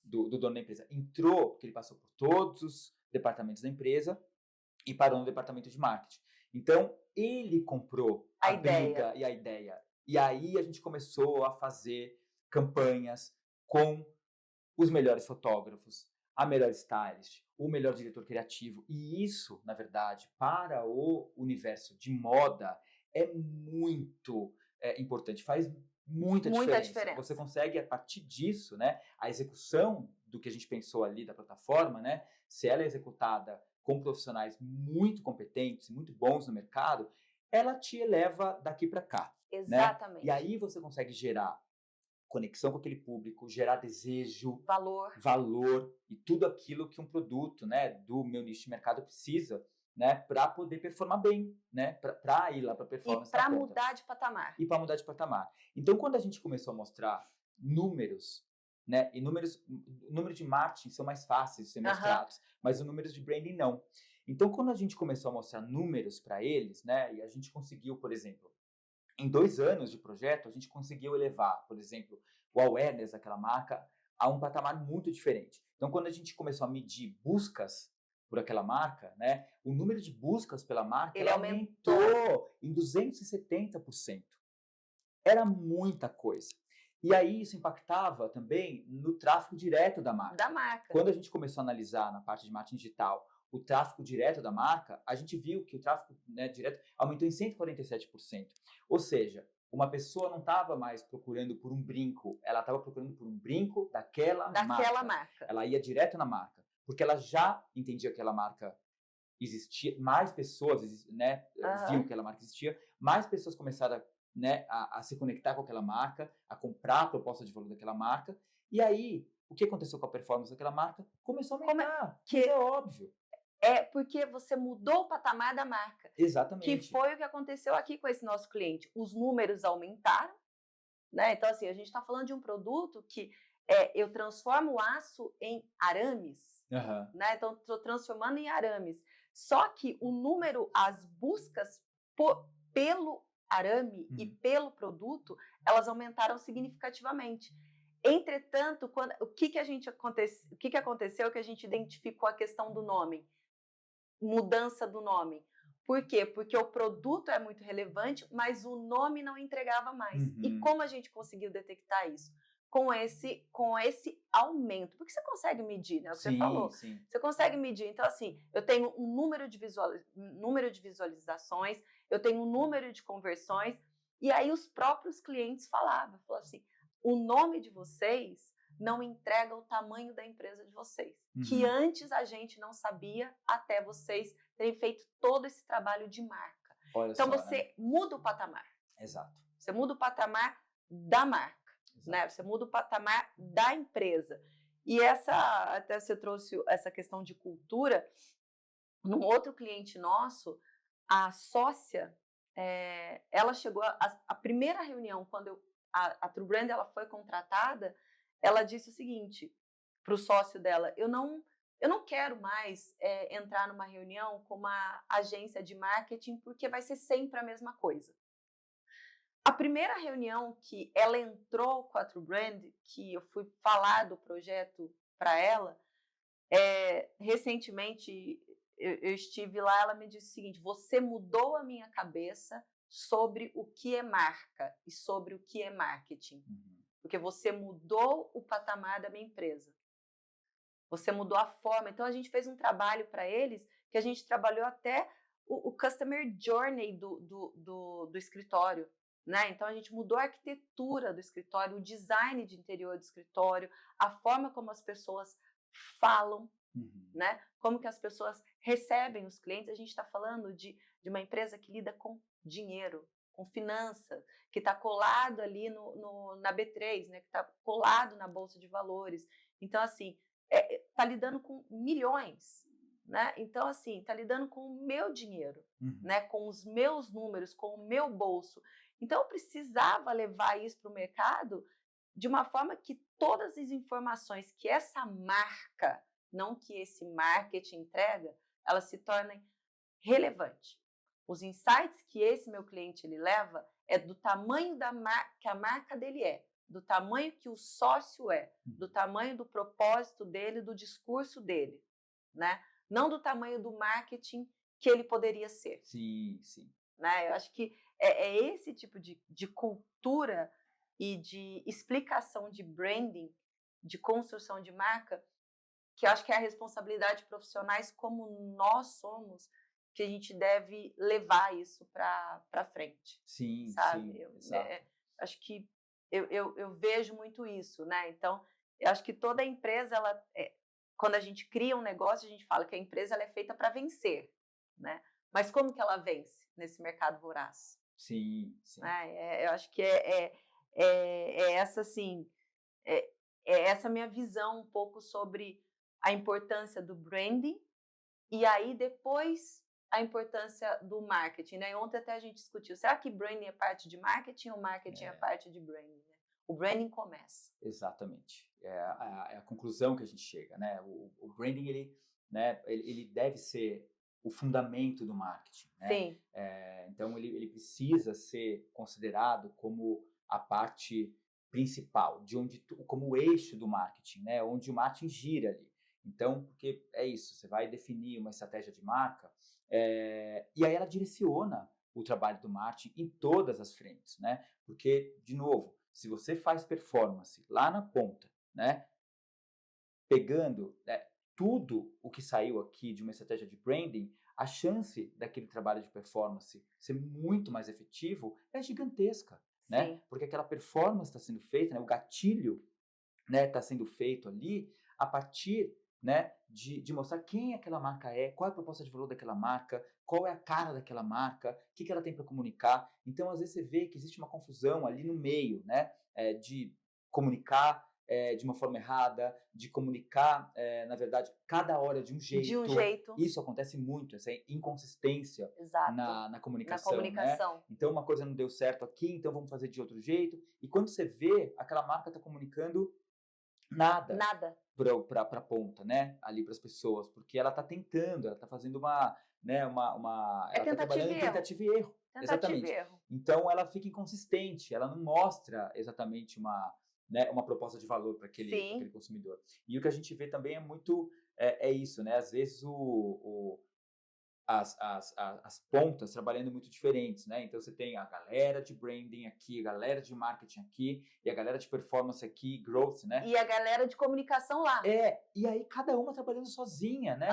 do dono da empresa entrou, porque ele passou por todos os departamentos da empresa e parou no departamento de marketing. Então, ele comprou A a ideia. briga e a ideia. E aí a gente começou a fazer campanhas com os melhores fotógrafos, a melhor stylist, o melhor diretor criativo. E isso, na verdade, para o universo de moda é muito importante, faz muita diferença. Você consegue, a partir disso, né, a execução do que a gente pensou ali da plataforma, né, se ela é executada com profissionais muito competentes, muito bons no mercado, ela te eleva daqui para cá. Né? Exatamente. E aí você consegue gerar conexão com aquele público, gerar desejo, valor e tudo aquilo que um produto, né, do meu nicho de mercado precisa, né, para poder performar bem, né, para ir lá para performance e para na ponta. mudar de patamar. E para mudar de patamar. Então, quando a gente começou a mostrar números, né, e números de marketing são mais fáceis de ser mostrados, mas os números de branding não. Então, quando a gente começou a mostrar números para eles, né, e a gente conseguiu, por exemplo, em 2 anos de projeto, a gente conseguiu elevar, por exemplo, o awareness daquela marca a um patamar muito diferente. Então, quando a gente começou a medir buscas por aquela marca, né, o número de buscas pela marca Ele aumentou em 270%. Era muita coisa. E aí isso impactava também no tráfego direto da marca. Da marca. Quando a gente começou a analisar na parte de marketing digital o tráfego direto da marca, a gente viu que o tráfego, né, direto aumentou em 147%. Ou seja, uma pessoa não estava mais procurando por um brinco, ela estava procurando por um brinco daquela marca. Ela ia direto na marca, porque ela já entendia que aquela marca existia, mais pessoas, né, viam que aquela marca existia, mais pessoas começaram né, a se conectar com aquela marca, a comprar a proposta de valor daquela marca, e aí, o que aconteceu com a performance daquela marca? Começou a aumentar, que é óbvio. É porque você mudou o patamar da marca. Exatamente. Que foi o que aconteceu aqui com esse nosso cliente. Os números aumentaram, né? Então, assim, a gente está falando de um produto que eu transformo o aço em arames, né? Então, estou transformando em arames. Só que o número, as buscas pelo arame e pelo produto, elas aumentaram significativamente. Entretanto, o que aconteceu que a gente identificou a questão do nome? Mudança do nome. Por quê? Porque o produto é muito relevante, mas o nome não entregava mais. E como a gente conseguiu detectar isso? Com esse aumento. Porque você consegue medir, né? O que você falou. Sim. Você consegue medir. Então, assim, eu tenho um número de visualizações, eu tenho um número de conversões, e aí os próprios clientes falavam assim, o nome de vocês não entrega o tamanho da empresa de vocês. Que antes a gente não sabia até vocês terem feito todo esse trabalho de marca. Olha então só, você muda o patamar. Exato. Você muda o patamar da marca, né? Você muda o patamar da empresa. E até você trouxe essa questão de cultura. Num outro cliente nosso, a sócia, ela chegou a primeira reunião, quando a True Brand ela foi contratada, ela disse o seguinte para o sócio dela: eu não quero mais entrar numa reunião com uma agência de marketing, porque vai ser sempre a mesma coisa. A primeira reunião que ela entrou com a True Brand, que eu fui falar do projeto para ela, recentemente eu estive lá, ela me disse o seguinte: você mudou a minha cabeça sobre o que é marca e sobre o que é marketing. Porque você mudou o patamar da minha empresa. Você mudou a forma. Então, a gente fez um trabalho para eles, que a gente trabalhou até o Customer Journey do escritório. Né? Então, a gente mudou a arquitetura do escritório, o design de interior do escritório, a forma como as pessoas falam, né? Como que as pessoas recebem os clientes. A gente está falando de uma empresa que lida com dinheiro, com finanças, que está colado ali na B3, né? Que está colado na Bolsa de Valores. Então, assim, está lidando com milhões, né? Então, assim, está lidando com o meu dinheiro, né? Com os meus números, com o meu bolso. Então, eu precisava levar isso para o mercado de uma forma que todas as informações que essa marca, não que esse marketing entrega, elas se tornem relevantes. Os insights que esse meu cliente ele leva é do tamanho que a marca dele é, do tamanho que o sócio é, do tamanho do propósito dele, do discurso dele, né? Não do tamanho do marketing que ele poderia ser. Sim. Né? Eu acho que é esse tipo de cultura e de explicação de branding, de construção de marca, que eu acho que é a responsabilidade de profissionais como nós somos, que a gente deve levar isso para frente. Sim, sabe? Acho que eu vejo muito isso, né? Então, eu acho que toda empresa, quando a gente cria um negócio, a gente fala que a empresa ela é feita para vencer, né? Mas como que ela vence nesse mercado voraz? Sim. Eu acho que essa, assim, essa minha visão um pouco sobre a importância do branding e aí depois a importância do marketing, né? Ontem até a gente discutiu, será que branding é parte de marketing ou marketing é parte de branding? Né? O branding começa. Exatamente. É a conclusão que a gente chega, né? O branding, ele deve ser o fundamento do marketing, né? Sim. Então, ele precisa ser considerado como a parte principal, como o eixo do marketing, né? Onde o marketing gira ali. Então, porque é isso, você vai definir uma estratégia de marca e aí ela direciona o trabalho do marketing em todas as frentes, né? Porque, de novo, se você faz performance lá na ponta, né, pegando, né, tudo o que saiu aqui de uma estratégia de branding, a chance daquele trabalho de performance ser muito mais efetivo é gigantesca, né? Sim. Porque aquela performance está sendo feita, né, o gatilho, né, está sendo feito ali a partir, né, de mostrar quem aquela marca é, qual é a proposta de valor daquela marca, qual é a cara daquela marca, o que ela tem para comunicar. Então, às vezes, você vê que existe uma confusão ali no meio, né, de comunicar de uma forma errada, de comunicar, na verdade, cada hora de um jeito. De um jeito. Isso acontece muito, essa inconsistência Exato. na comunicação, Na comunicação. né? Então, uma coisa não deu certo aqui, então vamos fazer de outro jeito. E quando você vê, aquela marca está comunicando nada para a ponta, né? Ali para as pessoas, porque ela está tentando, ela está fazendo uma, né? Ela está trabalhando em tentativa e erro. Exatamente. Então ela fica inconsistente, ela não mostra exatamente uma proposta de valor para aquele consumidor. E o que a gente vê também é muito isso, né? Às vezes as pontas trabalhando muito diferentes, né? Então você tem a galera de branding aqui, a galera de marketing aqui, e a galera de performance aqui, growth, né? E a galera de comunicação lá. E aí cada uma trabalhando sozinha, né?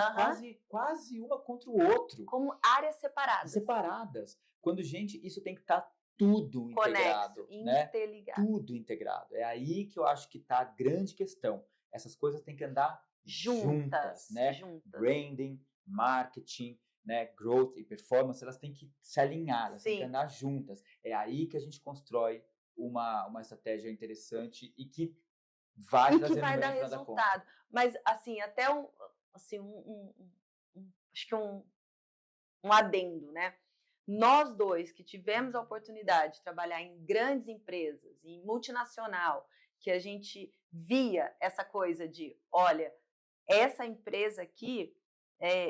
Quase uma contra o outro. Como áreas separadas. Quando, gente, isso tem que estar tudo integrado, né? Interligado. Tudo integrado. É aí que eu acho que está a grande questão. Essas coisas têm que andar juntas, né? Branding, marketing, né, growth e performance, elas têm que se alinhar, elas têm que andar juntas. É aí que a gente constrói uma estratégia interessante e que vai dar resultado. Mas, assim, até acho que um adendo, né? Nós dois que tivemos a oportunidade de trabalhar em grandes empresas, em multinacional, que a gente via essa coisa de, olha, essa empresa aqui,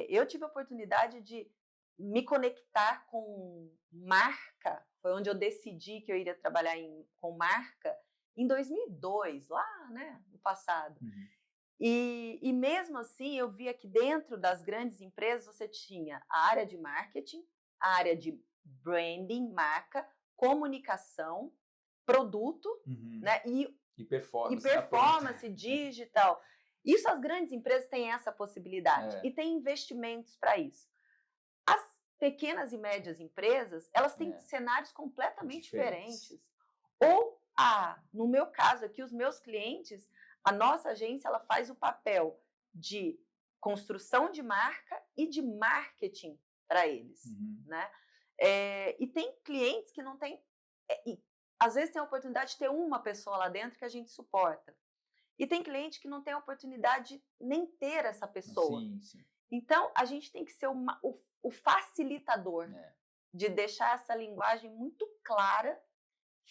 eu tive a oportunidade de me conectar com marca, foi onde eu decidi que eu iria trabalhar com marca, em 2002, lá, né, no passado. Uhum. E mesmo assim, eu via que dentro das grandes empresas você tinha a área de marketing, a área de branding, marca, comunicação, produto, né, e performance, digital. Isso, as grandes empresas têm essa possibilidade e têm investimentos para isso. As pequenas e médias empresas, elas têm cenários completamente diferentes. Ou, no meu caso aqui, os meus clientes, a nossa agência, ela faz o papel de construção de marca e de marketing para eles, né? E tem clientes que não têm... às vezes tem a oportunidade de ter uma pessoa lá dentro que a gente suporta. E tem cliente que não tem a oportunidade de nem ter essa pessoa. Sim. Então, a gente tem que ser o facilitador de deixar essa linguagem muito clara,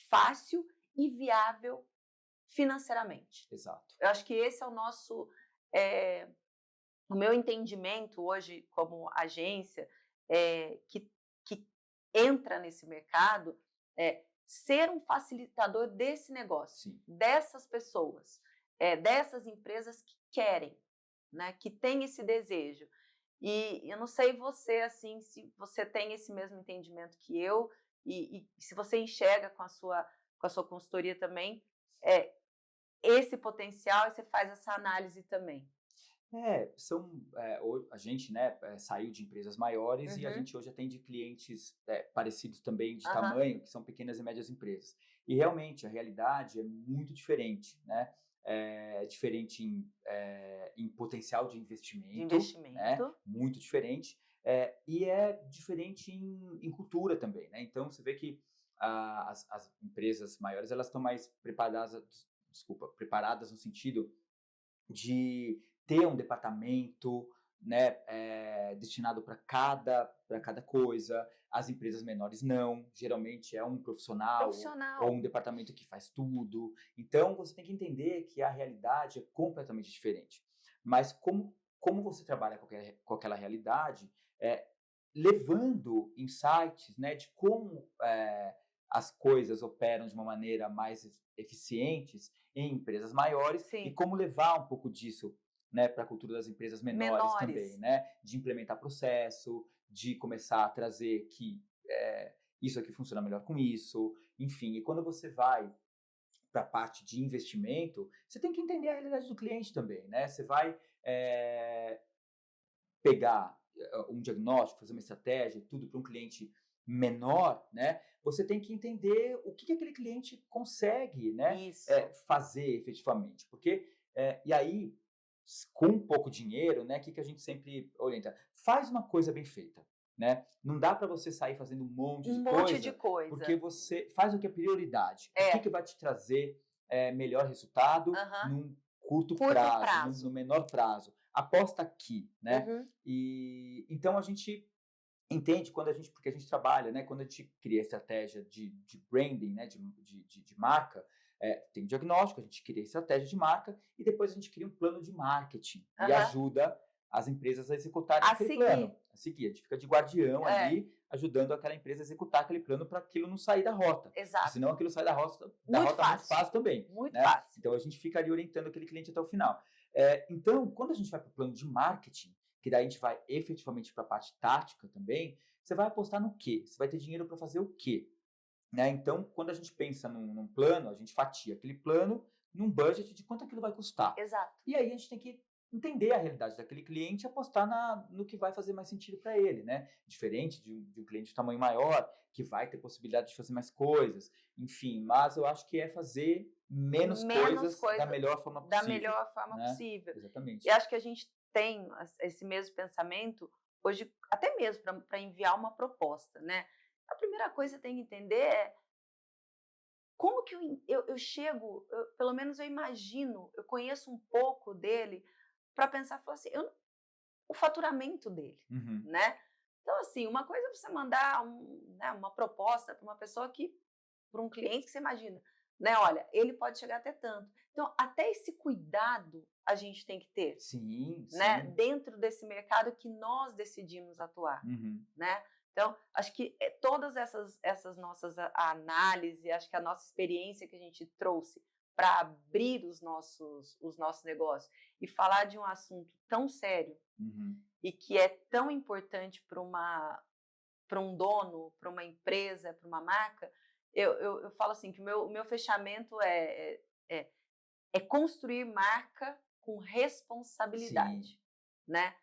fácil e viável financeiramente. Exato. Eu acho que esse é o meu entendimento hoje como agência que entra nesse mercado, ser um facilitador desse negócio, dessas pessoas, dessas empresas que querem, né, que têm esse desejo. E eu não sei você, assim, se você tem esse mesmo entendimento que eu, e se você enxerga com a sua consultoria também esse potencial, e você faz essa análise também. A gente, né, saiu de empresas maiores e a gente hoje atende clientes parecidos também de tamanho, que são pequenas e médias empresas. E realmente a realidade é muito diferente, né? É diferente em potencial de investimento. Né? Muito diferente. E é diferente em cultura também, né? Então você vê que as empresas maiores, elas estão mais preparadas no sentido de ter um departamento, né, destinado para cada coisa. As empresas menores não, geralmente é um profissional. Ou um departamento que faz tudo. Então você tem que entender que a realidade é completamente diferente. Mas como você trabalha com aquela realidade, levando insights, né, de como as coisas operam de uma maneira mais eficientes em empresas maiores e como levar um pouco disso, né, para a cultura das empresas menores também, né? De implementar processo, de começar a trazer que isso aqui funciona melhor com isso, enfim. E quando você vai para a parte de investimento, você tem que entender a realidade do cliente também, né? Você vai pegar um diagnóstico, fazer uma estratégia, tudo para um cliente menor, né? Você tem que entender o que aquele cliente consegue, né? Isso. Fazer efetivamente, porque e aí com pouco dinheiro, né? O que a gente sempre orienta? Faz uma coisa bem feita, né? Não dá para você sair fazendo um monte de coisa, porque você faz o que é prioridade. O que vai te trazer melhor resultado num curto prazo. No menor prazo. Aposta aqui, né? E então a gente entende porque a gente trabalha, né? Quando a gente cria estratégia de branding, né? De marca, tem um diagnóstico, a gente cria estratégia de marca e depois a gente cria um plano de marketing e ajuda as empresas a executarem aquele plano. A seguir, a gente fica de guardião ali, ajudando aquela empresa a executar aquele plano para aquilo não sair da rota. Exato. Senão aquilo sai da rota muito fácil também. Muito né? fácil. Então a gente fica ali orientando aquele cliente até o final. Então, quando a gente vai para o plano de marketing, que daí a gente vai efetivamente para a parte tática também, você vai apostar no quê? Você vai ter dinheiro para fazer o quê? Né? Então, quando a gente pensa num plano, a gente fatia aquele plano num budget de quanto aquilo vai custar. Exato. E aí a gente tem que entender a realidade daquele cliente e apostar no que vai fazer mais sentido para ele, né? Diferente de um cliente de tamanho maior, que vai ter possibilidade de fazer mais coisas, enfim. Mas eu acho que é fazer menos coisas da melhor forma possível. Exatamente. E acho que a gente tem esse mesmo pensamento hoje, até mesmo para enviar uma proposta, né? A primeira coisa que você tem que entender é como que eu chego, pelo menos eu imagino, eu conheço um pouco dele para pensar, falar assim, o faturamento dele, né? Então, assim, uma coisa é você mandar uma proposta para uma pessoa para um cliente que você imagina, né? Olha, ele pode chegar até tanto. Então, até esse cuidado a gente tem que ter, sim, né? Dentro desse mercado que nós decidimos atuar, né? Então, acho que todas essas nossas análises, acho que a nossa experiência que a gente trouxe para abrir os nossos negócios e falar de um assunto tão sério e que é tão importante para um dono, para uma empresa, para uma marca, eu falo assim, que o meu fechamento é construir marca com responsabilidade, né?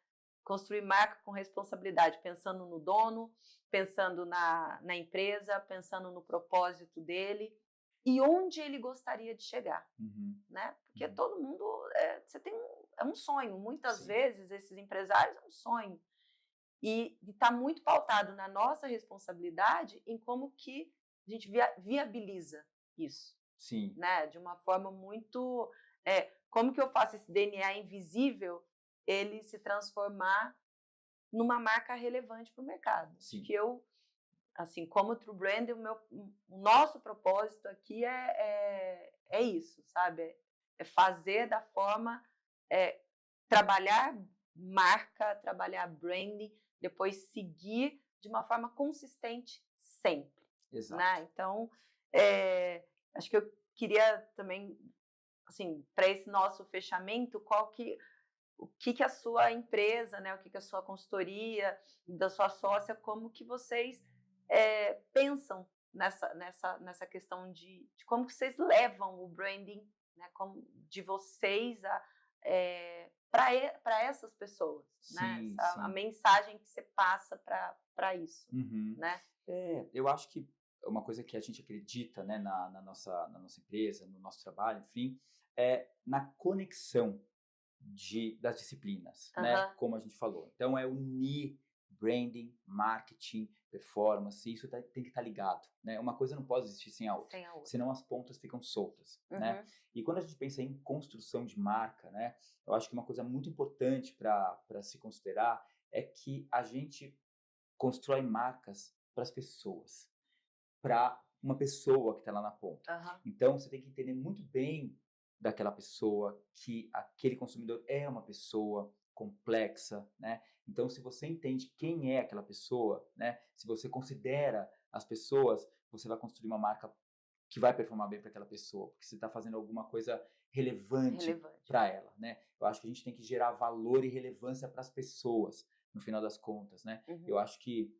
Construir marca com responsabilidade, pensando no dono, pensando na empresa, pensando no propósito dele e onde ele gostaria de chegar, né? Porque todo mundo, você tem um sonho, muitas vezes esses empresários é um sonho e está muito pautado na nossa responsabilidade em como que a gente viabiliza isso, né? De uma forma muito, como que eu faço esse DNA invisível ele se transformar numa marca relevante para o mercado. Que eu, assim, como True Brand, o nosso propósito aqui é isso, sabe? É fazer da forma, trabalhar marca, trabalhar branding, depois seguir de uma forma consistente sempre. Exato. Né? Então, acho que eu queria também, assim, para esse nosso fechamento, o que a sua empresa, né, o que a sua consultoria, da sua sócia, como que vocês pensam nessa questão de como que vocês levam o branding, né, de vocês para essas pessoas, né? A mensagem que você passa para isso, né? Eu acho que uma coisa que a gente acredita, né, na nossa empresa, no nosso trabalho, enfim, é na conexão das disciplinas, né? Como a gente falou. Então, é unir branding, marketing, performance, isso tem que estar ligado, né? Uma coisa não pode existir sem a outra. Senão as pontas ficam soltas, né? E quando a gente pensa em construção de marca, né? Eu acho que uma coisa muito importante para se considerar é que a gente constrói marcas para as pessoas, para uma pessoa que está lá na ponta. Então, você tem que entender muito bem daquela pessoa, que aquele consumidor é uma pessoa complexa, né? Então, se você entende quem é aquela pessoa, né? Se você considera as pessoas, você vai construir uma marca que vai performar bem para aquela pessoa, porque você está fazendo alguma coisa relevante para ela, né? Eu acho que a gente tem que gerar valor e relevância para as pessoas, no final das contas, né? Eu acho que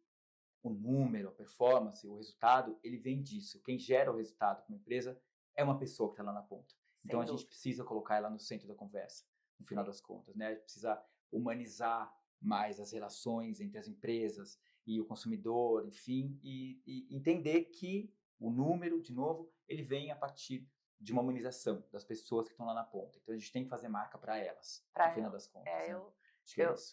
o número, a performance, o resultado, ele vem disso. Quem gera o resultado para uma empresa é uma pessoa que está lá na ponta. Então, a gente precisa colocar ela no centro da conversa, no final das contas, né? A gente precisa humanizar mais as relações entre as empresas e o consumidor, enfim, e entender que o número, de novo, ele vem a partir de uma humanização das pessoas que estão lá na ponta. Então, a gente tem que fazer marca para elas, no final das contas. Né?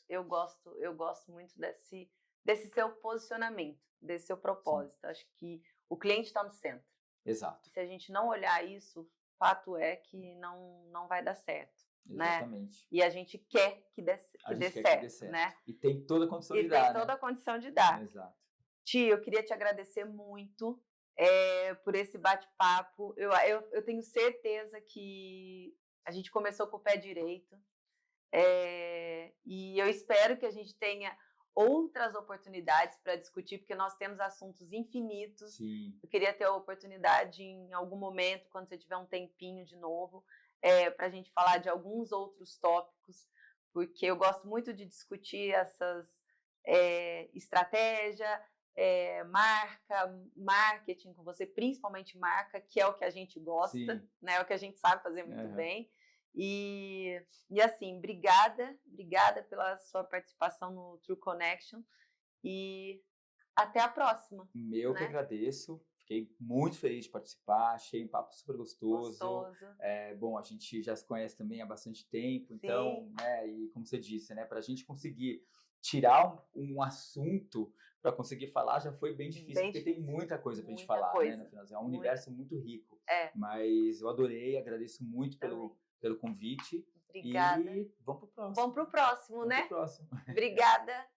Eu gosto muito desse seu posicionamento, desse seu propósito. Acho que o cliente está no centro. Exato. Se a gente não olhar isso, fato é que não vai dar certo. Exatamente. Né? E a gente quer que dê certo, né? E tem toda a condição de dar. Tem toda a condição de dar. Exato. Ti, eu queria te agradecer muito por esse bate-papo. Eu tenho certeza que a gente começou com o pé direito. E eu espero que a gente tenha outras oportunidades para discutir, porque nós temos assuntos infinitos. Sim. Eu queria ter a oportunidade em algum momento, quando você tiver um tempinho de novo, para a gente falar de alguns outros tópicos, porque eu gosto muito de discutir essas estratégia, marca, marketing com você, principalmente marca, que é o que a gente gosta, né? É o que a gente sabe fazer muito bem. E assim, obrigada pela sua participação no True Connection e até a próxima. Eu que agradeço, fiquei muito feliz de participar, achei um papo super gostoso. Bom, a gente já se conhece também há bastante tempo, então, né, e como você disse, né, para a gente conseguir tirar um assunto para conseguir falar já foi bem difícil, porque tem muita coisa para a gente falar, né, no final. É um universo muito rico, mas eu adorei, agradeço muito pelo convite. Obrigada. E vamos pro próximo. Vamos pro próximo, né? Vamos pro próximo. Obrigada.